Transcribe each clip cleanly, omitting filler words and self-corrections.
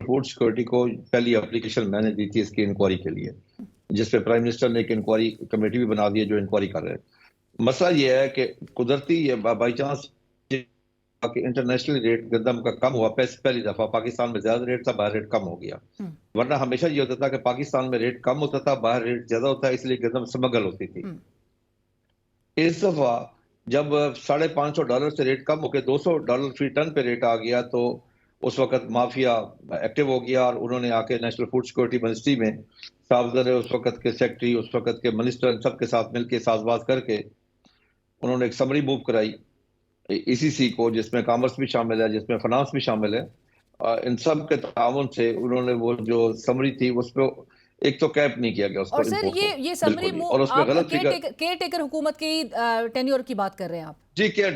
Food security کو پہلی application میں نے دی تھی اس کی انکوائری کے لیے، جس پہ پرائم منسٹر نے ایک انکوائری کمیٹی بھی بنا دی ہے جو انکوائری کر رہے ہیں۔ مسئلہ یہ ہے کہ قدرتی یہ بائی چانس کہ انٹرنیشنل ریٹ گندم کا کم ہوا، پہلی دفعہ پاکستان میں زیادہ ریٹ تھا، باہر ریٹ کم ہو گیا، ورنہ ہمیشہ یہ ہوتا تھا کہ پاکستان میں ریٹ کم ہوتا تھا، باہر ریٹ زیادہ ہوتا ہے، اس لیے گندم سمگل ہوتی تھی۔ اس دفعہ جب $550 سے ریٹ کم ہو کے $200 فی ٹن پہ ریٹ آ گیا تو اس وقت مافیا ایکٹیو ہو گیا، اور انہوں نے آ کے نیشنل فوڈ سیکورٹی منسٹری میں صاحب اس وقت کے سیکٹری، اس وقت کے منسٹر، سب کے ساتھ مل کے ساز باز کر کے انہوں نے ایک سمری موو کرائی ECC کو، جس میں کامرس بھی شامل ہے، جس میں فنانس بھی شامل ہے۔ ان سب کے تعاون سے انہوں نے وہ جو سمری تھی اس پہ ایک تو کیپ نہیں کیا گیا اس کو، اور سر یہ سمری موو آپ کیئر ٹیکر حکومت کی ٹینیور کی بات کر رہے ہیں آپ؟ جی کیئر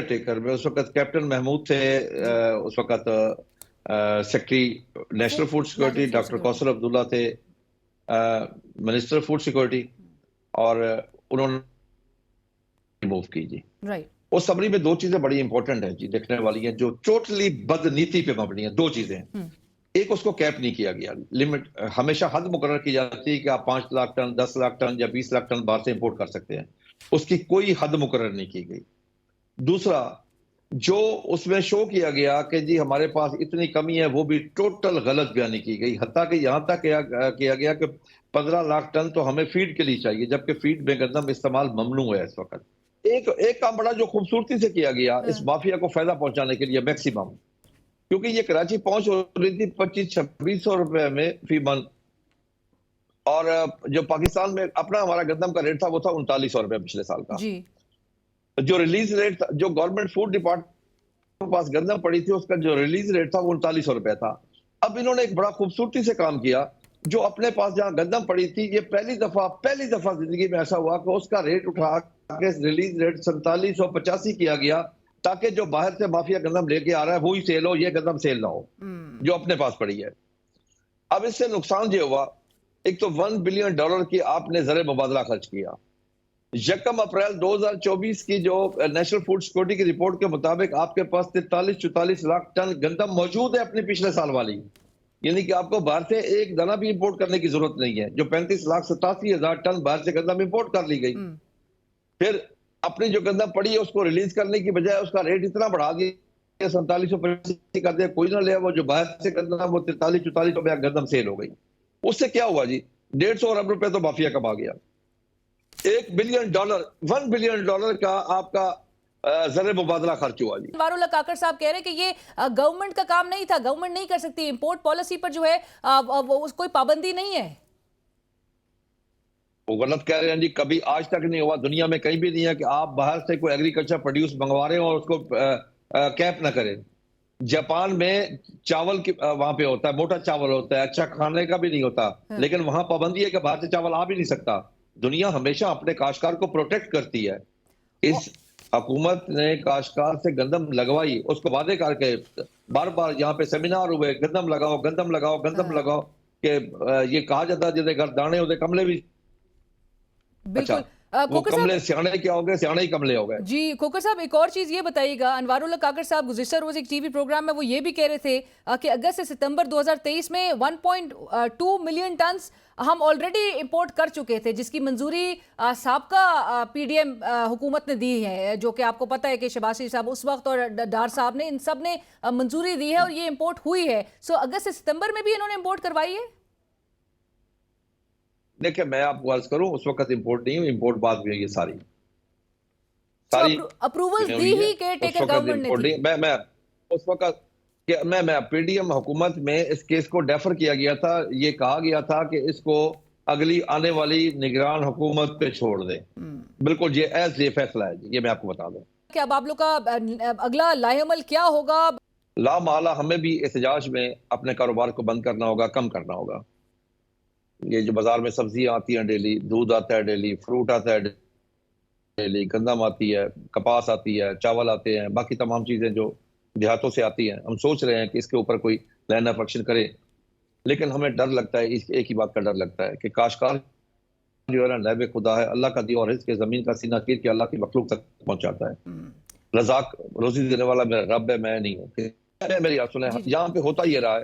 ٹیکر میں اس وقت کیپٹن محمود تھے، اس وقت secretary national food security doctor Kausar Abdullah تھے، منسٹر فوڈ سیکورٹی، اور انہوں نے موو کی جی۔ رائٹ، اس سمری میں دو چیزیں بڑی امپورٹنٹ ہیں جی، دیکھنے والی ہیں، جو ٹوٹلی بدنیتی پہ مبنی ہیں۔ دو چیزیں ہیں، ایک اس کو کیپ نہیں کیا گیا، لمٹ ہمیشہ حد مقرر کی جاتی ہے کہ آپ 5 لاکھ ٹن، 10 لاکھ ٹن یا 20 لاکھ ٹن باہر سے امپورٹ کر سکتے ہیں، اس کی کوئی حد مقرر نہیں کی گئی۔ دوسرا جو اس میں شو کیا گیا کہ جی ہمارے پاس اتنی کمی ہے، وہ بھی ٹوٹل غلط بیانی کی گئی، حتیٰ کہ یہاں تک کیا گیا کہ 15 لاکھ ٹن تو ہمیں فیڈ کے لیے چاہیے، جبکہ فیڈ میں گندم استعمال ممنوع ہے اس وقت۔ ایک کام بڑا جو خوبصورتی سے کیا گیا اس مافیا کو فائدہ پہنچانے کے لیے میکسیمم، کیونکہ یہ کراچی پہنچ ہو رہی تھی 2500-2600 روپے میں فی من، اور جو پاکستان میں اپنا ہمارا گندم کا ریٹ تھا وہ تھا 3900 روپے پچھلے سال کا۔ جو ریلیز ریٹ تھا، جو گورنمنٹ فوڈ ڈپارٹمنٹ کے پاس گندم پڑی تھی، اس کا جو ریلیز ریٹ تھا وہ 3900 روپے تھا۔ اب انہوں نے ایک بڑا خوبصورتی سے کام کیا، جو اپنے پاس جہاں گندم پڑی تھی، یہ پہلی دفعہ زندگی میں ایسا ہوا کہ اس کا ریٹ اٹھا کے ریلیز ریٹ 4785 کیا گیا، تاکہ جو باہر سے مافیا گندم لے کے آ رہا ہے وہی سیل ہو، یہ گندم سیل نہ ہو جو اپنے پاس پڑی ہے۔ اب اس سے نقصان یہ ہوا، ایک تو $1 بلین کی آپ نے زر مبادلہ خرچ کیا۔ 1 اپریل 2024 کی جو نیشنل فوڈ سیکورٹی کی رپورٹ کے مطابق آپ کے پاس 43-44 لاکھ ٹن گندم موجود ہے اپنے پچھلے سال والی، یعنی کہ آپ کو باہر سے ایک دانہ بھی امپورٹ کرنے کی ضرورت نہیں ہے، جو 35,87,000 ٹن باہر سے گندم امپورٹ کر لی گئی۔ پھر اپنی جو گندم پڑی ہے اس کو ریلیز کرنے کی بجائے اس کا ریٹ اتنا بڑھا دیا 4785 کر دیا، کوئی نہ لیا، وہ جو باہر سے گندم وہ 43-44 روپے گندم سیل ہو گئی۔ اس سے کیا ہوا جی، 150 ارب روپے تو مافیا کما گیا۔ $1 بلین کا آپ کا زر مبادلہ خرچ ہوا جی۔ انوار اللہ کاکڑ صاحب کہہ رہے ہیں کہ یہ گورنمنٹ کا کام نہیں تھا، گورنمنٹ نہیں کر سکتی، امپورٹ پالیسی پر جو ہے کوئی پابندی نہیں ہے۔ وہ غلط کہہ رہے ہیں جی، کبھی آج تک نہیں ہوا، دنیا میں کہیں بھی نہیں ہے کہ آپ باہر سے کوئی ایگریکلچر پروڈیوس منگوا رہے ہیں اور اس کو کیپ نہ کریں۔ جاپان میں چاول وہاں پہ ہوتا ہے، موٹا چاول ہوتا ہے، اچھا کھانے کا بھی نہیں ہوتا، لیکن وہاں پابندی ہے کہ باہر سے چاول آ بھی نہیں سکتا۔ دنیا ہمیشہ اپنے کاشتکار کو پروٹیکٹ کرتی ہے۔ اس حکومت نے کاشتکار سے گندم لگوائی، اس کو وعدے کر کے بار بار یہاں پہ سیمینار ہوئے، گندم لگاؤ گندم لگاؤ گندم لگاؤ، کہ یہ کہا جاتا ہے جیسے گھر دانے ہوتے کملے بھی، بالکل۔ وہ کملے سیانے کیا ہو گئے، سیانے ہی کملے ہو گئے۔ جی کھوکھر صاحب ایک اور چیز یہ بتائیے گا، انوار اللہ کاکڑ صاحب گزشتہ روز ایک ٹی وی پروگرام میں وہ یہ بھی کہہ رہے تھے کہ اگست سے ستمبر 2023 میں 1.2 ملین ٹنز ہم آلریڈی امپورٹ کر چکے تھے، جس کی منظوری سابقہ PDM حکومت نے دی ہے، جو کہ آپ کو پتہ ہے کہ شہباز شریف صاحب اس وقت اور ڈار صاحب نے، ان سب نے منظوری دی ہے اور یہ امپورٹ ہوئی ہے۔ سو اگست سے ستمبر میں بھی انہوں نے امپورٹ کروائی ہے؟ دیکھیں میں آپ کو عرض کروں، اس وقت امپورٹ نہیں ہوئی، امپورٹ بعد میں یہ ساری اپروولز دی ہی کہ ٹیکر گورنمنٹ نے دی۔ میں اس وقت میں PDM حکومت میں اس کیس کو ڈیفر کیا گیا تھا، یہ کہا گیا تھا کہ اس کو اگلی آنے والی نگران حکومت پہ چھوڑ دیں۔ بالکل یہ فیصلہ ہے، یہ میں آپ کو بتا دوں کہ اب آپ لوگ کا اگلا لاہ عمل کیا ہوگا؟ لا محالہ ہمیں بھی احتجاج میں اپنے کاروبار کو بند کرنا ہوگا، کم کرنا ہوگا۔ یہ جو بازار میں سبزیاں آتی ہیں ڈیلی، دودھ آتا ہے ڈیلی، فروٹ آتا ہے ڈیلی، گندم آتی ہے، کپاس آتی ہے، چاول آتے ہیں، باقی تمام چیزیں جو دیہاتوں سے آتی ہیں، ہم سوچ رہے ہیں کہ اس کے اوپر کوئی لائن آف ایکشن کرے، لیکن ہمیں ڈر لگتا ہے، ایک ہی بات کا ڈر لگتا ہے کہ کاشتکار جو ہے نا نائب خدا ہے، اللہ کا دیا اور رزق کے زمین کا سینہ چیر کے اللہ کی مخلوق تک پہنچاتا ہے۔ رزاق روزی دینے والا میرا رب ہے، میں نہیں ہوں۔ میری آپ سنیں، یہاں پہ ہوتا یہ رہا ہے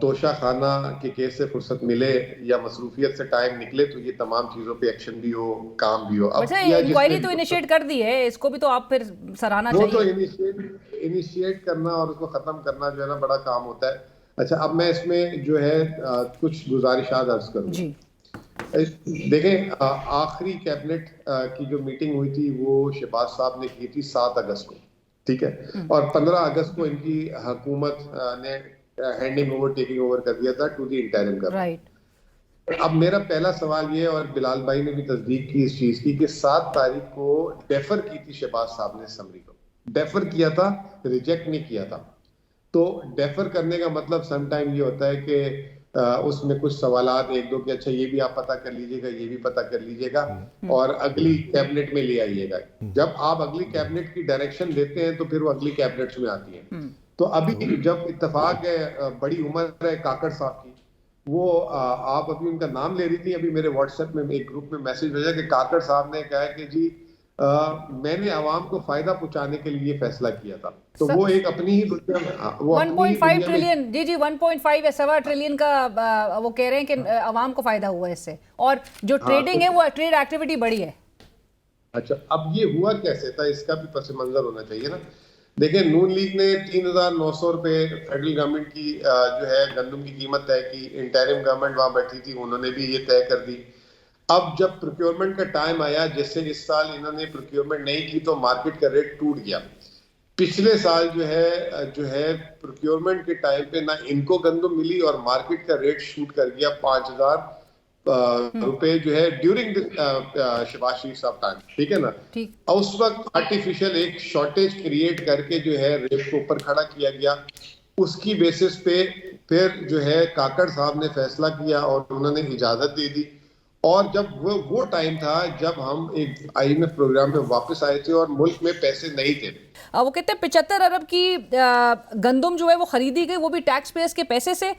توشہ خانہ کے کیس سے فرصت ملے یا مصروفیت سے ٹائم نکلے تو یہ تمام چیزوں پہ ایکشن بھی ہو، کام بھی ہو. اچھا انکوائری تو انیشیٹ کر دی ہے، اس کو بھی تو آپ پھر سراہنا وہ چاہیے. تو انیشیٹ کرنا اور اس کو ختم کرنا جو ہے نا بڑا کام ہوتا ہے. اچھا اب میں اس میں جو ہے کچھ گزارشات عرض کروں. جی دیکھیں آخری کیبنٹ کی جو میٹنگ ہوئی تھی وہ شہباز صاحب نے کی تھی 7 اگست کو، ٹھیک ہے، اور 15 اگست کو ان کی حکومت نے ہینڈنگ اوور ٹیکنگ اوور کر دیا تھا to the interim government. Right. اب میرا پہلا سوال یہ، اور بلال بھائی نے بھی تصدیق کی اس چیز کی، کہ 7 تاریخ کو ڈیفر کی تھی شہباز صاحب نے اسمبلی کو، ڈیفر کیا تھا، ریجیکٹ نہیں کیا تھا. تو ڈیفر کرنے کا مطلب سم ٹائم یہ ہوتا ہے کہ اس میں کچھ سوالات ایک دو کہ اچھا یہ بھی آپ پتہ کر لیجئے گا، یہ بھی پتہ کر لیجئے گا اور اگلی کیبنٹ میں لے آئیے گا. جب آپ اگلی کیبنٹ کی ڈائریکشن دیتے ہیں تو پھر وہ اگلی کیبنٹس میں آتی ہیں. تو ابھی جب اتفاق ہے، بڑی عمر ہے کاکڑ صاحب کی، وہ آپ ابھی ان کا نام لے رہی تھی، ابھی میرے واٹس ایپ میں ایک گروپ میں میسج بھیجا کہ کاکڑ صاحب نے کہا کہ جی میں نے عوام کو فائدہ پہنچانے کے لیے فیصلہ کیا تھا. تو وہ ایک اپنی ہی 1.5 ٹریلین جی 1.5 یا 1.25 ٹریلین کا وہ کہہ رہے ہیں کہ عوام کو فائدہ ہوا ہے اس سے، اور جو ٹریڈنگ ہے وہ ٹریڈ ایکٹیویٹی بڑھی ہے. اچھا اب یہ ہوا کیسے تھا، اس کا بھی پس منظر ہونا چاہیے نا. دیکھیں نون لیگ نے 3,900 روپے فیڈرل گورنمنٹ کی جو ہے گندم کی قیمت طے کی. انٹرم گورنمنٹ وہاں بیٹھی تھی، انہوں نے بھی یہ طے کر دی. اب جب پروکیورمنٹ کا ٹائم آیا، جیسے اس سال انہوں نے پروکیورمنٹ نہیں کی تو مارکیٹ کا ریٹ ٹوٹ گیا. پچھلے سال جو ہے پروکیورمنٹ کے ٹائم پہ نہ ان کو گندم ملی اور مارکیٹ کا ریٹ شوٹ کر گیا 5,000 روپے جو ہے ڈیورنگ شہباز شریف صاحب ٹائم، ٹھیک ہے نا. اور اس وقت آرٹیفیشل ایک شارٹیج کریٹ کر کے جو ہے ریٹ کو اوپر کھڑا کیا گیا. اس کی بیسس پہ پھر جو ہے کاکڑ صاحب نے فیصلہ کیا اور انہوں نے اجازت دے دی. اور جب وہ ٹائم تھا جب ہم ایک IMF پروگرام میں واپس آئے تھے اور ملک میں پیسے نہیں تھے. وہ کہتے ہیں 75 ارب کی گندم جو ہے وہ خریدی گئی، وہ بھی ٹیکس پیئرز کے پیسے سے،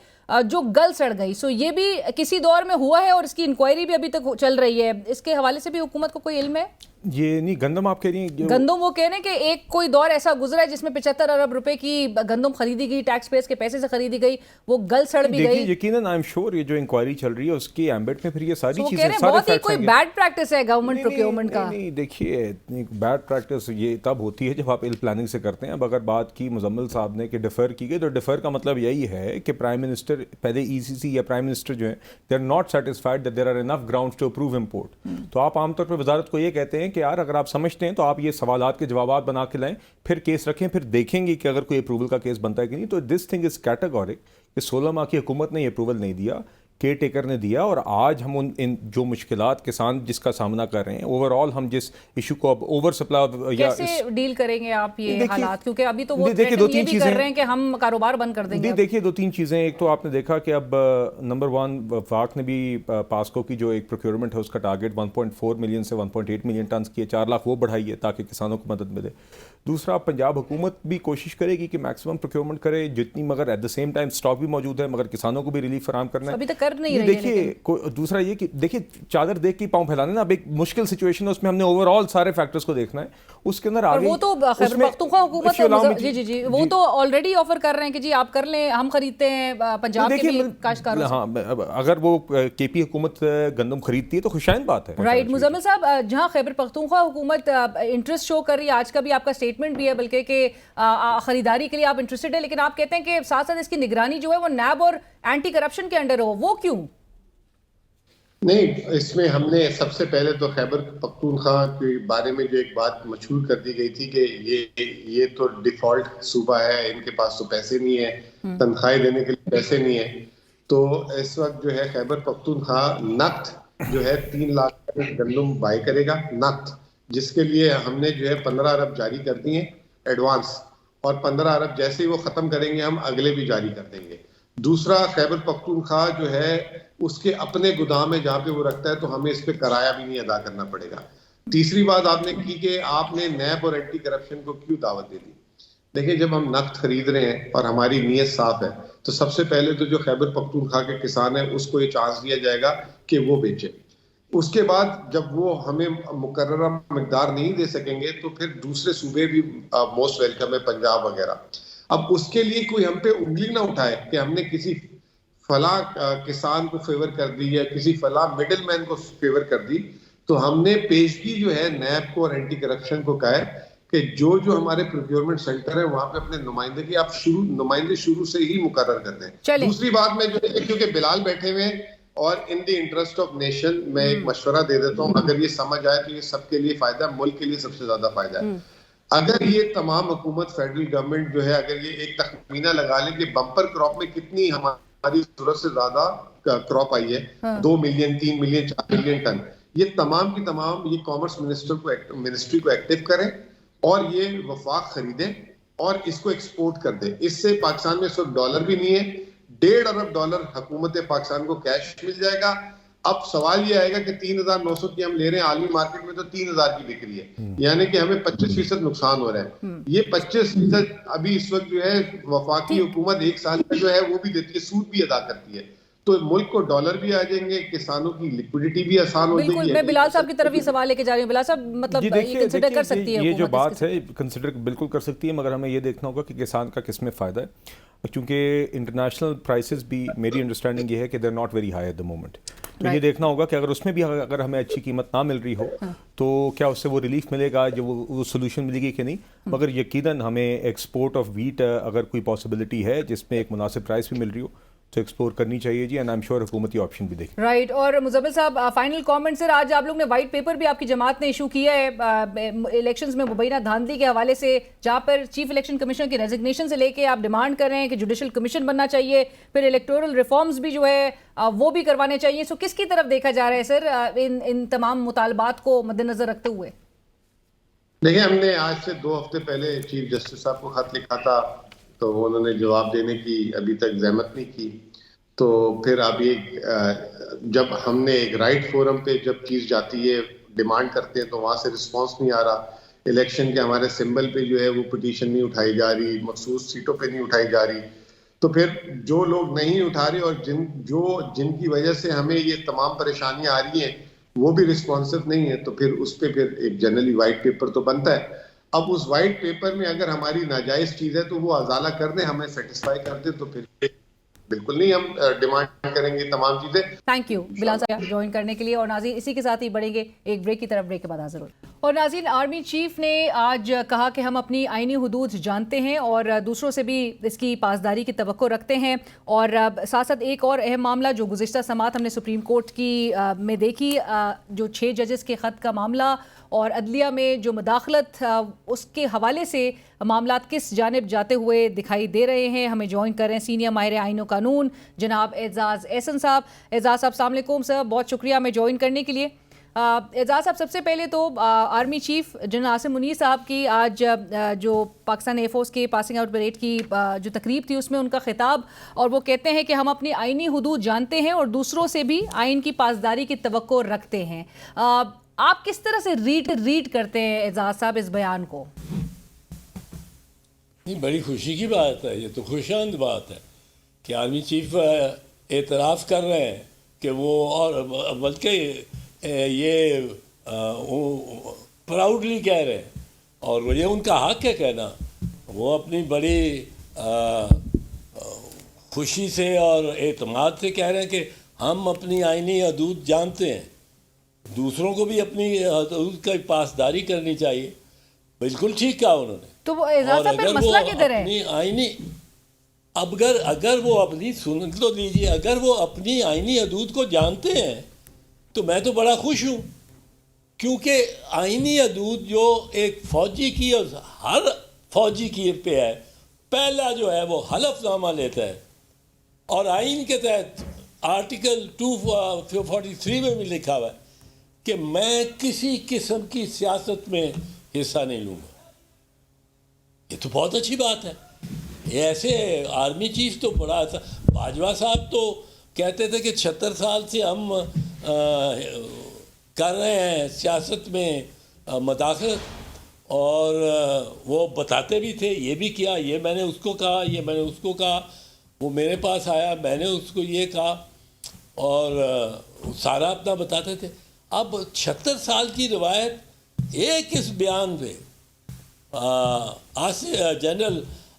جو گل سڑ گئی. سو یہ بھی کسی دور میں ہوا ہے اور اس کی انکوائری بھی ابھی تک چل رہی ہے. اس کے حوالے سے بھی حکومت کو کوئی علم ہے؟ یہ نہیں گندم آپ کہہ رہی ہیں، گندم وہ کہہ رہے ہیں کہ ایک کوئی دور ایسا گزرا ہے جس میں 75 ارب روپے کی گندم خریدی گئی، ٹیکس پیئرز کے پیسے سے خریدی گئی، وہ گل سڑ بھی گئی. یقیناً آئی ایم شیور یہ جو انکوائری چل رہی ہے اس کی ایمبٹ میں پھر یہ ساری چیزیں بہت ہی کوئی بیڈ پریکٹس ہے گورنمنٹ پروکیورمنٹ کا. نہیں دیکھیے بیڈ پریکٹس یہ تب ہوتی ہے جب آپ ایل پلاننگ سے کرتے ہیں. اب اگر بات کی مزمل صاحب نے کہ ڈیفر کی گئی، تو ڈیفر کا مطلب یہی ہے کہ پرائم منسٹر پہلے ECC یا پرائم منسٹر جو ہیں they are not satisfied that there are enough grounds to approve import. تو آپ عام طور پہ وزارت کو یہ کہتے ہیں کہ یار اگر آپ سمجھتے ہیں تو آپ یہ سوالات کے جوابات بنا کے لائیں، پھر کیس رکھیں، پھر دیکھیں گے کہ اگر کوئی اپروول کا کیس بنتا ہے کہ نہیں. تو دس تھنگ از کیٹیگورک کہ 16 ماہ کی حکومت نے یہ اپروول نہیں دیا، کیئر ٹیکر نے دیا. اور آج ہم ان جو مشکلات کسان جس کا سامنا کر رہے ہیں، اوور آل ہم جس ایشو کو اب اوور سپلائی کیسے ڈیل کریں گے آپ یہ حالات، کیونکہ ابھی تو وہ یہ بھی کر رہے ہیں کہ ہم کاروبار بند کر دیں گے. دیکھیے 2-3 چیزیں. ایک تو آپ نے دیکھا کہ اب نمبر 1 وفاق نے بھی پاسکو کی جو ایک پروکیورمنٹ ہے اس کا ٹارگیٹ 1.4 ملین سے 1.8 ملین ٹنز کی ہے، 4 لاکھ وہ بڑھائی ہے تاکہ کسانوں کو مدد ملے. دوسرا پنجاب حکومت بھی کوشش کرے گی کہ میکسیمم پروکیورمنٹ کرے جتنی، مگر at the same time stock بھی موجود ہے، مگر کسانوں کو بھی ریلیف فراہم کرنا ہے. ابھی تک کر نہیں رہی ہے. دوسرا یہ کہ دیکھیے چادر دیکھ کے پاؤں پھیلانے نا، اب ایک مشکل سچویشن ہے، اس میں ہم نے اوور آل سارے فیکٹرز کو دیکھنا ہے. اس کے اندر آگے وہ تو خیبر پختونخوا حکومت جی وہ تو آلریڈی آفر کر رہے ہیں کہ جی آپ کر لیں، ہم خریدتے ہیں پنجاب کے بھی کاشتکاروں سے. ہاں اگر وہ KP حکومت گندم خریدتی ہے تو خوشائند بات ہے. رائٹ. مزمل صاحب، جہاں خیبر پختونخوا حکومت انٹرسٹ شو کر رہی ہے، آج کا بھی آپ کا اسٹیٹمنٹ بھی ہے بلکہ کہ خریداری کے لیے آپ انٹرسٹڈ ہے، لیکن آپ کہتے ہیں کہ ساتھ ساتھ اس کی نگرانی جو ہے وہ نیب اور اینٹی کرپشن کے انڈر ہو، وہ کیوں؟ نہیں، اس میں ہم نے سب سے پہلے تو خیبر پختونخوا کے بارے میں جو ایک بات مشہور کر دی گئی تھی کہ یہ تو ڈیفالٹ صوبہ ہے، ان کے پاس تو پیسے نہیں ہے، تنخواہیں دینے کے لیے پیسے نہیں ہے. تو اس وقت جو ہے خیبر پختونخوا نقد جو ہے 3 لاکھ گندم بائی کرے گا نقد، جس کے لیے ہم نے جو ہے 15 ارب جاری کر دی ہیں ایڈوانس، اور 15 ارب جیسے ہی وہ ختم کریں گے ہم اگلے بھی جاری کر دیں گے. دوسرا خیبر پختونخوا جو ہے اس کے اپنے گودام ہے جہاں پہ وہ رکھتا ہے، تو ہمیں اس پہ کرایہ بھی نہیں ادا کرنا پڑے گا. تیسری بات آپ نے کی کہ آپ نے نیب اور اینٹی کرپشن کو کیوں دعوت دے دی. دیکھیں جب ہم نقد خرید رہے ہیں اور ہماری نیت صاف ہے تو سب سے پہلے تو جو خیبر پختونخوا کے کسان ہیں اس کو یہ چانس دیا جائے گا کہ وہ بیچے. اس کے بعد جب وہ ہمیں مقررہ مقدار نہیں دے سکیں گے تو پھر دوسرے صوبے بھی موسٹ ویلکم ہے، پنجاب وغیرہ. اب اس کے لیے کوئی ہم پہ انگلی نہ اٹھائے کہ ہم نے کسی فلاں کسان کو فیور کر دی یا کسی فلاں مڈل مین کو فیور کر دی. تو ہم نے پیشگی جو ہے نیب کو اور اینٹی کرپشن کو کہا ہے کہ جو ہمارے پروکیورمنٹ سینٹر ہے وہاں پہ اپنے نمائندگی آپ نمائندے شروع سے ہی مقرر کر دیں. دوسری بات میں جو ہے کیونکہ بلال بیٹھے ہوئے ہیں اور ان دی انٹرسٹ آف نیشن میں ایک مشورہ دے دیتا ہوں, اگر یہ سمجھ آئے تو یہ سب کے لیے فائدہ ہے, ملک کے لیے سب سے زیادہ فائدہ ہے. اگر یہ تمام حکومت فیڈرل گورنمنٹ جو ہے اگر یہ ایک تخمینہ لگا لیں کہ بمپر کراپ میں کتنی ہماری ضرورت سے زیادہ کراپ آئی ہے, 2 ملین 3 ملین 4 ملین ٹن, یہ تمام کی تمام یہ کامرس منسٹری کو ایکٹیو کریں اور یہ وفاق خریدیں اور اس کو ایکسپورٹ کر دیں. اس سے پاکستان میں اس وقت ڈالر بھی نہیں ہے, $1.5 ارب حکومت پاکستان کو کیش مل جائے گا. اب سوال یہ آئے گا کہ 3,900 کی ہم لے رہے ہیں, عالمی مارکیٹ میں تو 3,000 کی بک رہی ہے, یعنی کہ ہمیں 25% نقصان ہو رہا ہے. یہ 25% ابھی اس وقت جو ہے وفاقی حکومت 1 سال کا جو ہے وہ بھی دیتی ہے, سود بھی ادا کرتی ہے, تو ملک کو ڈالر بھی آ جائیں گے, کسانوں کی لیکوڈیٹی بھی آسان ہو جائے گی. بالکل, میں بلال صاحب کی طرف یہ سوال لے کے جا رہی ہوں. بلال صاحب مطلب یہ کنسیڈر کر سکتی ہے یہ جو بات ہے کنسیڈر بالکل کر سکتی ہے, مگر ہمیں یہ دیکھنا ہوگا کہ کسان کا کس میں فائدہ ہے, کیونکہ انٹرنیشنل پرائسز بھی میری انڈرسٹینڈنگ یہ ہے کہ they are not very high at the moment. تو یہ دیکھنا ہوگا کہ اگر اس میں بھی اگر ہمیں اچھی قیمت نہ مل رہی ہو تو کیا اس سے وہ ریلیف ملے گا, جو وہ سولوشن ملے گی کہ نہیں. مگر یقیناً ہمیں ایکسپورٹ آف ویٹ اگر کوئی پاسبلٹی ہے جس میں ایک مناسب پرائس بھی مل رہی ہو تو ایکسپلور کرنی چاہیے جی, اینڈ آئی ایم شیور حکومتی آپشن بھی دیکھیں. رائٹ. اور مزمل صاحب فائنل کامنٹ سر, آج آپ لوگ نے وائٹ پیپر بھی آپ کی جماعت نے ایشو کیا ہے الیکشنز میں مبینہ دھاندلی کے حوالے سے, جہاں پر چیف الیکشن کمیشنر کی ریزگنیشن سے لے کے آپ ڈیمانڈ کر رہے ہیں کہ جوڈیشل کمیشن بننا چاہیے, پھر الیکٹورل ریفارمز بھی جو ہے وہ بھی کروانے چاہیے. سو کس کی طرف دیکھا جا رہا ہے سر ان تمام مطالبات کو مد نظر رکھتے ہوئے؟ دیکھیں, ہم نے آج سے 2 ہفتے پہلے چیف جسٹس صاحب کو خط لکھا تھا, تو انہوں نے جواب دینے کی ابھی تک زحمت نہیں کی. تو پھر اب جب ہم نے ایک رائٹ فورم پہ جب چیز جاتی ہے ڈیمانڈ کرتے ہیں تو وہاں سے رسپانس نہیں آ رہا. الیکشن کے ہمارے سمبل پہ جو ہے وہ پٹیشن نہیں اٹھائی جا رہی, مخصوص سیٹوں پہ نہیں اٹھائی جا رہی. تو پھر جو لوگ نہیں اٹھا رہے اور جن کی وجہ سے ہمیں یہ تمام پریشانیاں آ رہی ہیں وہ بھی رسپانسو نہیں ہے, تو پھر اس پہ پھر ایک جنرلی وائٹ پیپر تو بنتا ہے. اب اس وائٹ پیپر میں اگر ہماری ناجائز چیز ہے تو وہ ازالہ کر دیں, ہمیں سیٹسفائی کر دیں, تو پھر بالکل نہیں ہم ڈیمانڈ کریں گے تمام چیزیں. تھینک یو بلال صاحب جوائن کرنے کے لیے. اور ناظرین اسی کے ساتھ ہی بڑھیں گے ایک بریک کی طرف, بریک کے بعد حاضر ہوئے. اور ناظرین, آرمی چیف نے آج کہا کہ ہم اپنی آئینی حدود جانتے ہیں اور دوسروں سے بھی اس کی پاسداری کی توقع رکھتے ہیں. اور ساتھ ساتھ ایک اور اہم معاملہ جو گزشتہ سماعت ہم نے سپریم کورٹ کی میں دیکھی, جو 6 ججز کے خط کا معاملہ اور عدلیہ میں جو مداخلت, اس کے حوالے سے معاملات کس جانب جاتے ہوئے دکھائی دے رہے ہیں. ہمیں جوائن کر رہے ہیں سینئر ماہر آئین و قانون جناب اعزاز احسن صاحب. اعزاز صاحب السلام علیکم سر, بہت شکریہ ہمیں جوائن کرنے کے لیے. اعزاز صاحب, سب سے پہلے تو army chief general Asim Munir صاحب کی آج جو پاکستان ایئر فورس کے پاسنگ آؤٹ پریڈ کی جو تقریب تھی اس میں ان کا خطاب, اور وہ کہتے ہیں کہ ہم اپنی آئینی حدود جانتے ہیں اور دوسروں سے بھی آئین کی پاسداری کی توقع رکھتے ہیں. آپ کس طرح سے ریڈ کرتے ہیں اعزاز صاحب اس بیان کو؟ نہیں, بڑی خوشی کی بات ہے, یہ تو خوشامد بات ہے کہ آرمی چیف اعتراف کر رہے ہیں کہ وہ, اور بلکہ یہ پراؤڈلی کہہ رہے ہیں, اور یہ ان کا حق ہے کہنا. وہ اپنی بڑی خوشی سے اور اعتماد سے کہہ رہے ہیں کہ ہم اپنی آئینی حدود جانتے ہیں, دوسروں کو بھی اپنی حدود کا پاسداری کرنی چاہیے. بالکل ٹھیک کہا انہوں نے. تو وہ اعزاز صاحب پھر مسئلہ کدھر ہے؟ اپنی آئینی اگر وہ اپنی سن تو لیجیے, اگر وہ اپنی آئینی حدود کو جانتے ہیں تو میں تو بڑا خوش ہوں, کیونکہ آئینی حدود جو ایک فوجی کی اور ہر فوجی کی پہ ہے, پہلا جو ہے وہ حلف نامہ لیتا ہے, اور آئین کے تحت آرٹیکل 243 میں بھی لکھا ہوا ہے کہ میں کسی قسم کی سیاست میں حصہ نہیں لوں گا. یہ تو بہت اچھی بات ہے. ایسے آرمی چیف تو بڑا تھا. باجوہ صاحب تو کہتے تھے کہ 76 سال سے ہم کر رہے ہیں سیاست میں مداخلت, اور وہ بتاتے بھی تھے یہ بھی کیا, یہ میں نے اس کو کہا, یہ میں نے اس کو کہا, وہ میرے پاس آیا میں نے اس کو یہ کہا, اور سارا اپنا بتاتے تھے. اب 76 سال کی روایت ایک اس بیان پہ جنرل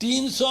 300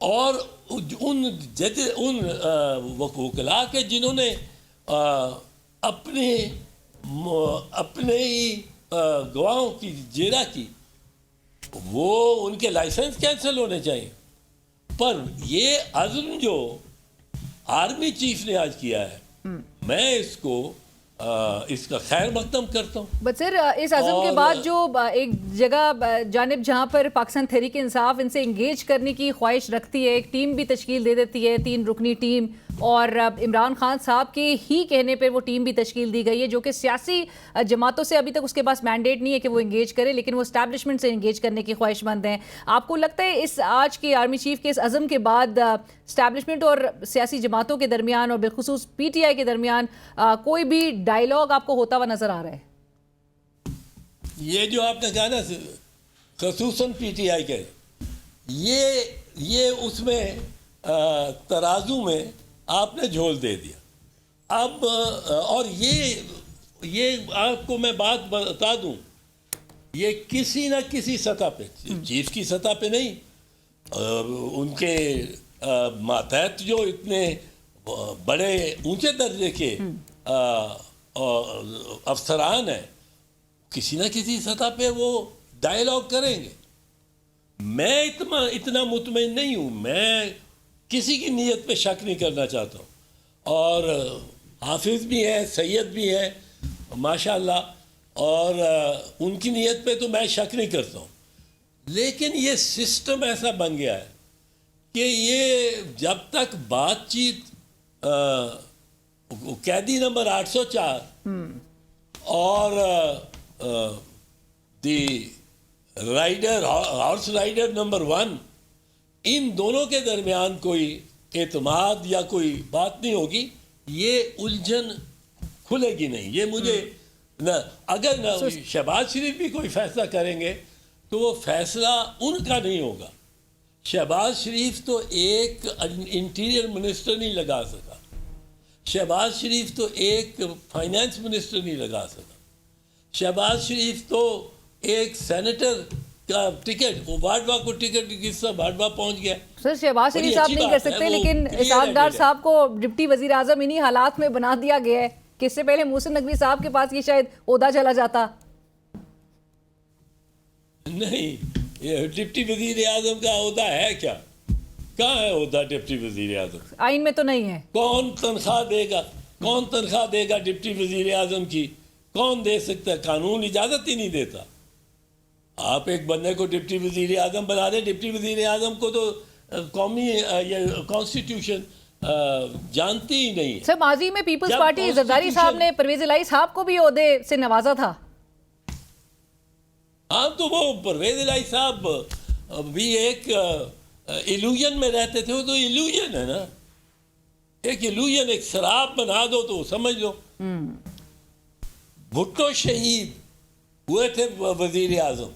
اور ان وکلاء کے جنہوں نے اپنے ہی گواہوں کی جیرا کی، وہ ان کے لائسنس کینسل ہونے چاہیے. پر یہ عزم جو آرمی چیف نے آج کیا ہے، میں اس کا خیر مقدم کرتا ہوں. بٹ سر اس عزم کے بعد جو ایک جگہ جانب جہاں پر پاکستان تحریک انصاف ان سے انگیج کرنے کی خواہش رکھتی ہے، ایک ٹیم بھی تشکیل دے دیتی ہے، 3 رکنی ٹیم، اور عمران خان صاحب کے ہی کہنے پہ وہ ٹیم بھی تشکیل دی گئی ہے جو کہ سیاسی جماعتوں سے ابھی تک اس کے پاس مینڈیٹ نہیں ہے کہ وہ انگیج کرے، لیکن وہ اسٹیبلشمنٹ سے انگیج کرنے کی خواہش مند ہیں. آپ کو لگتا ہے اس آج کے آرمی چیف کے اس عزم کے بعد اسٹیبلشمنٹ اور سیاسی جماعتوں کے درمیان اور بالخصوص پی ٹی آئی کے درمیان کوئی بھی ڈائیلاگ آپ کو ہوتا ہوا نظر آ رہا ہے؟ یہ جو آپ نے کہا نا خصوصاً پی ٹی آئی کے، یہ اس میں ترازو میں آپ نے جھول دے دیا. اب اور یہ آپ کو میں بات بتا دوں، یہ کسی نہ کسی سطح پہ، چیف کی سطح پہ نہیں، ان کے ماتحت جو اتنے بڑے اونچے درجے کے افسران ہیں، کسی نہ کسی سطح پہ وہ ڈائیلاگ کریں گے. میں اتنا مطمئن نہیں ہوں، میں کسی کی نیت پہ شک نہیں کرنا چاہتا ہوں، اور حافظ بھی ہیں، سید بھی ہیں ماشاءاللہ، اور ان کی نیت پہ تو میں شک نہیں کرتا ہوں. لیکن یہ سسٹم ایسا بن گیا ہے کہ یہ جب تک بات چیت قیدی نمبر 804 اور دی رائڈر ہارس رائڈر نمبر 1 ان دونوں کے درمیان کوئی اعتماد یا کوئی بات نہیں ہوگی، یہ الجھن کھلے گی نہیں. یہ مجھے اگر شہباز شریف بھی کوئی فیصلہ کریں گے تو وہ فیصلہ ان کا نہیں ہوگا. شہباز شریف تو ایک انٹیریئر منسٹر نہیں لگا سکا، شہباز شریف تو ایک فائنانس منسٹر نہیں لگا سکا، شہباز شریف تو ایک سینیٹر کا ٹکٹ، وہ باجوہ کو ٹکٹ کس طرح باجوہ پہنچ گیا. سر شہباز شریف صاحب نہیں کر سکتے، لیکن اسحاق ڈار صاحب کو ڈپٹی وزیر اعظم انہی حالات میں بنا دیا گیا ہے کہ اس سے پہلے محسن نقوی صاحب کے پاس یہ شاید عہدہ چلا جاتا. نہیں، یہ ڈپٹی وزیر اعظم کا عہدہ ہے کیا؟ کہاں ہے عہدہ ڈپٹی وزیر اعظم؟ آئین میں تو نہیں ہے. کون تنخواہ دے گا؟ کون تنخواہ دے گا ڈپٹی وزیر اعظم کی؟ کون دے سکتا ہے؟ قانون اجازت ہی نہیں دیتا. آپ ایک بندے کو ڈپٹی وزیر اعظم بنا دیں. ڈپٹی وزیر اعظم کو تو قومی کانسٹیٹیوشن جانتی ہی نہیں. سر ماضی میں پیپلز پارٹی زرداری صاحب نے پرویز الہی صاحب کو بھی عہدے سے نوازا تھا. ہاں تو وہ پرویز الہی صاحب بھی ایک ایلوژن میں رہتے تھے. وہ تو ایلوژن ہے نا، ایک ایلوژن، ایک شراب بنا دو تو سمجھ لو. بھٹو شہید ہوئے تھے وزیر اعظم،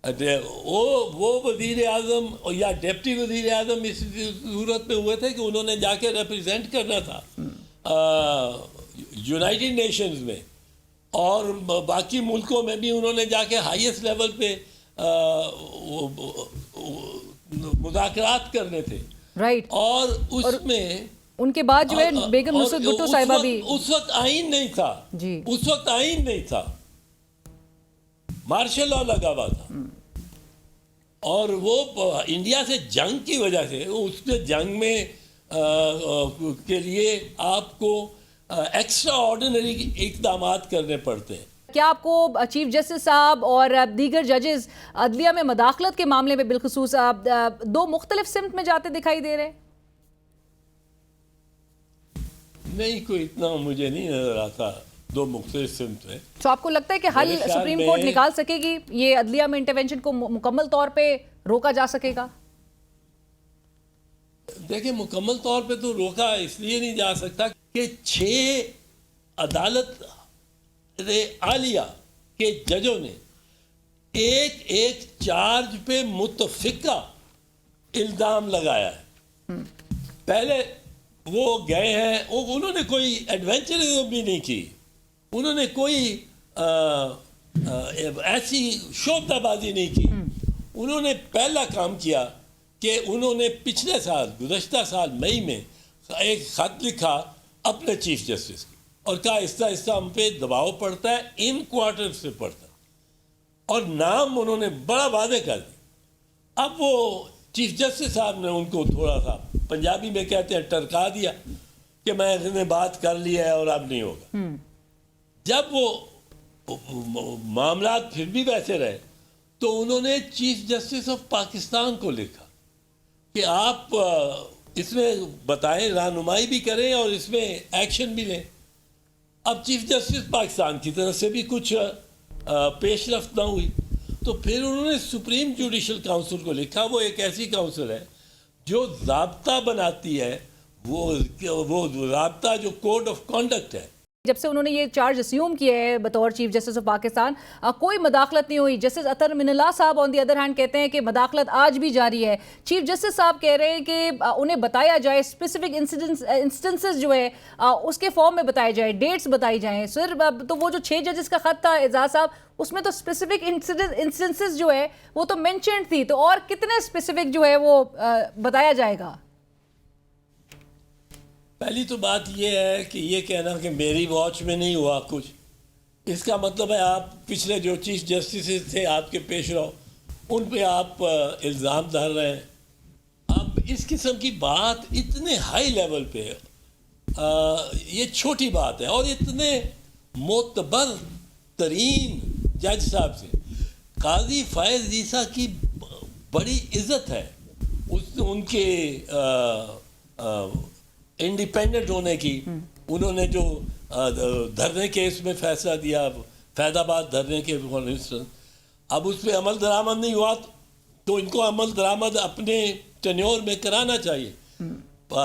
وہ وزیر اعظم یا ڈپٹی وزیر اعظم اس صورت میں ہوئے تھے کہ انہوں نے جا کے ریپرزینٹ کرنا تھا یونائٹڈ نیشنز میں، اور باقی ملکوں میں بھی انہوں نے جا کے ہائیسٹ لیول پہ مذاکرات کرنے تھے. رائٹ. اور اس میں ان کے بعد جو ہے بیگم نصرت بھٹو صاحبہ بھی. اس وقت آئین نہیں تھا جی، اس وقت آئین نہیں تھا، مارشل لا لگا ہوا تھا. اور وہ انڈیا سے جنگ کی وجہ سے، اس نے جنگ میں کے لیے آپ کو ایکسٹرا آرڈینری اقدامات کرنے پڑتے ہیں. کیا آپ کو چیف جسٹس صاحب اور دیگر ججز عدلیہ میں مداخلت کے معاملے میں بالخصوص دو مختلف سمت میں جاتے دکھائی دے رہے ہیں؟ نہیں، کوئی اتنا مجھے نہیں نظر آتا دو مختلف سمت میں. تو آپ کو لگتا ہے کہ حل سپریم کورٹ نکال سکے گی؟ یہ عدلیہ میں انٹرونشن کو مکمل طور پہ روکا جا سکے گا؟ دیکھیں، مکمل طور پہ تو روکا اس لیے نہیں جا سکتا کہ 6 عدالت عالیہ کے ججوں نے ایک چارج پہ متفقہ الزام لگایا ہے. پہلے وہ گئے ہیں، انہوں نے کوئی ایڈونچرزم بھی نہیں کی، انہوں نے کوئی ایسی شوخ بازی نہیں کی. انہوں نے پہلا کام کیا کہ انہوں نے پچھلے سال گزشتہ سال مئی میں ایک خط لکھا اپنے چیف جسٹس کی اور کہا آہستہ آہستہ ہم پہ دباؤ پڑتا ہے، ان کوارٹر سے پڑتا ہے، اور نام انہوں نے بڑا واضح کر دیا۔ اب وہ چیف جسٹس صاحب نے ان کو تھوڑا سا پنجابی میں کہتے ہیں ٹرکا دیا کہ میں نے بات کر لی ہے اور اب نہیں ہوگا۔ جب وہ معاملات پھر بھی ویسے رہے تو انہوں نے چیف جسٹس آف پاکستان کو لکھا کہ آپ اس میں بتائیں، رہنمائی بھی کریں اور اس میں ایکشن بھی لیں۔ اب چیف جسٹس پاکستان کی طرف سے بھی کچھ پیش رفت نہ ہوئی، تو پھر انہوں نے سپریم جوڈیشل کاؤنسل کو لکھا۔ وہ ایک ایسی کاؤنسل ہے جو ضابطہ بناتی ہے، وہ ضابطہ جو کوڈ آف کانڈکٹ ہے۔ جب سے انہوں نے یہ چارج اسیوم کیا ہے بطور چیف جسٹس آف پاکستان، کوئی مداخلت نہیں ہوئی۔ جسٹس اطہر من اللہ صاحب آن دی ادر ہینڈ کہتے ہیں کہ مداخلت آج بھی جاری ہے۔ چیف جسٹس صاحب کہہ رہے ہیں کہ انہیں بتایا جائے، اسپیسیفک انسٹنسز جو ہے اس کے فارم میں بتائے جائے، ڈیٹس بتائی جائیں۔ سر تو وہ جو 6 ججز کا خط تھا اعزاز صاحب، اس میں تو اسپیسیفک انسٹنسز جو ہے وہ تو مینشنڈ تھی، تو اور کتنے اسپیسیفک جو ہے وہ بتایا جائے گا؟ پہلی تو بات یہ ہے کہ یہ کہنا کہ میری واچ میں نہیں ہوا کچھ، اس کا مطلب ہے آپ پچھلے جو چیف جسٹس تھے آپ کے پیش رو، ان پہ آپ الزام دھر رہے ہیں۔ اب اس قسم کی بات اتنے ہائی لیول پہ یہ چھوٹی بات ہے، اور اتنے معتبر ترین جج صاحب سے قاضی فائز عیسیٰ کی بڑی عزت ہے، ان کے انڈیپینڈنٹ ہونے کی۔ انہوں نے جو دھرنے کیس میں فیصلہ دیا، فیض آباد دھرنے کے، اب اس پہ عمل درآمد نہیں ہوا تو ان کو عمل درآمد اپنے ٹینیور میں کرانا چاہیے۔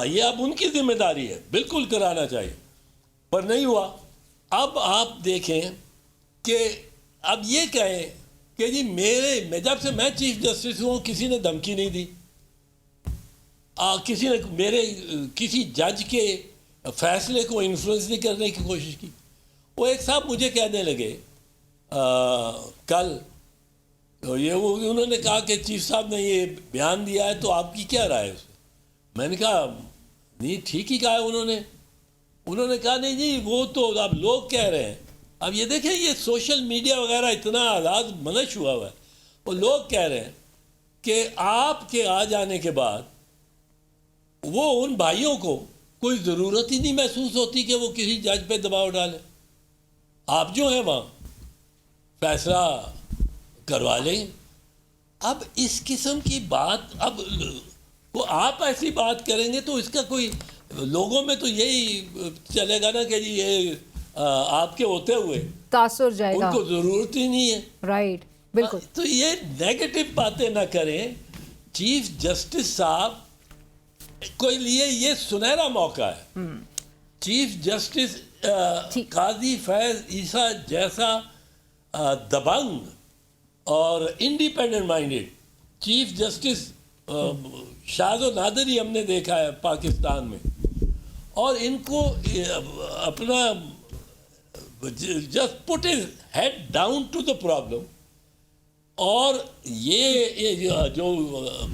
یہ اب ان کی ذمہ داری ہے، بالکل کرانا چاہیے، پر نہیں ہوا۔ اب آپ دیکھیں کہ اب یہ کہیں کہ جی جب سے میں چیف جسٹس ہوں کسی نے دھمکی نہیں دی، کسی نے کسی جج کے فیصلے کو انفلوئنس نہیں کرنے کی کوشش کی۔ وہ ایک صاحب مجھے کہنے لگے کل، انہوں نے کہا کہ چیف صاحب نے یہ بیان دیا ہے تو آپ کی کیا رائے ہے اس میں؟ میں نے کہا نہیں، ٹھیک ہی کہا ہے انہوں نے کہا نہیں جی وہ تو اب لوگ کہہ رہے ہیں۔ اب یہ دیکھیں، یہ سوشل میڈیا وغیرہ اتنا آزاد منش ہوا ہے، وہ لوگ کہہ رہے ہیں کہ آپ کے آ جانے کے بعد وہ ان بھائیوں کو کوئی ضرورت ہی نہیں محسوس ہوتی کہ وہ کسی جج پہ دباؤ ڈالیں، آپ جو ہیں وہاں فیصلہ کروا لیں۔ اب اس قسم کی بات، اب وہ آپ ایسی بات کریں گے تو اس کا کوئی لوگوں میں تو یہی چلے گا نا کہ جی یہ آپ کے ہوتے ہوئے تاثر جائے گا، ان کو ضرورت ہی نہیں ہے۔ رائٹ، بالکل۔ تو یہ نیگیٹو باتیں نہ کریں۔ چیف جسٹس صاحب کو لیے یہ سنہرا موقع ہے۔ چیف جسٹس قاضی فیض عیسیٰ جیسا دبنگ اور انڈیپینڈنٹ مائنڈیڈ چیف جسٹس شاذ و نادر ہی ہم نے دیکھا ہے پاکستان میں، اور ان کو اپنا just put his head down to the problem, اور یہ جو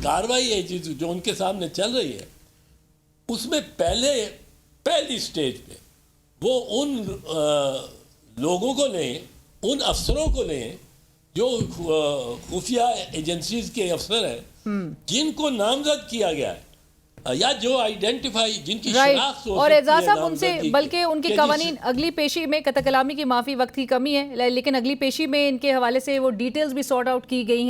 کاروائی ہے جو ان کے سامنے چل رہی ہے اس میں پہلی سٹیج پہ وہ ان لوگوں کو لیں، ان افسروں کو لیں جو خفیہ ایجنسیز کے افسر ہیں جن کو نامزد کیا گیا ہے یا جو آئیڈینٹیفائی، جن کی شناخت ہو اور سکتی ہے اعزاز صاحب ان سے نامزدگی بلکہ ان کے قوانین اگلی پیشی میں، قطع کلامی کی معافی، وقت کی کمی ہے، لیکن اگلی پیشی میں ان کے حوالے سے وہ ڈیٹیلز بھی سارٹ کی گئی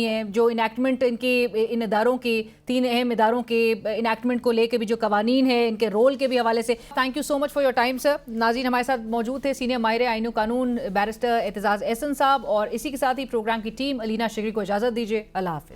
ہیں جو انیکٹمنٹ ان کے ان اداروں کے 3 اہم اداروں کے انیکٹمنٹ کو لے کے بھی جو قوانین ہیں ان کے رول کے بھی حوالے سے۔ Thank you so much for your time sir. ناظرین، ہمارے ساتھ موجود تھے سینئر ماہر آئین و قانون بیرسٹر اعتزاز احسن صاحب، اور اسی کے ساتھ ہی پروگرام کی ٹیم، علینا شگری کو اجازت دیجیے، اللہ حافظ۔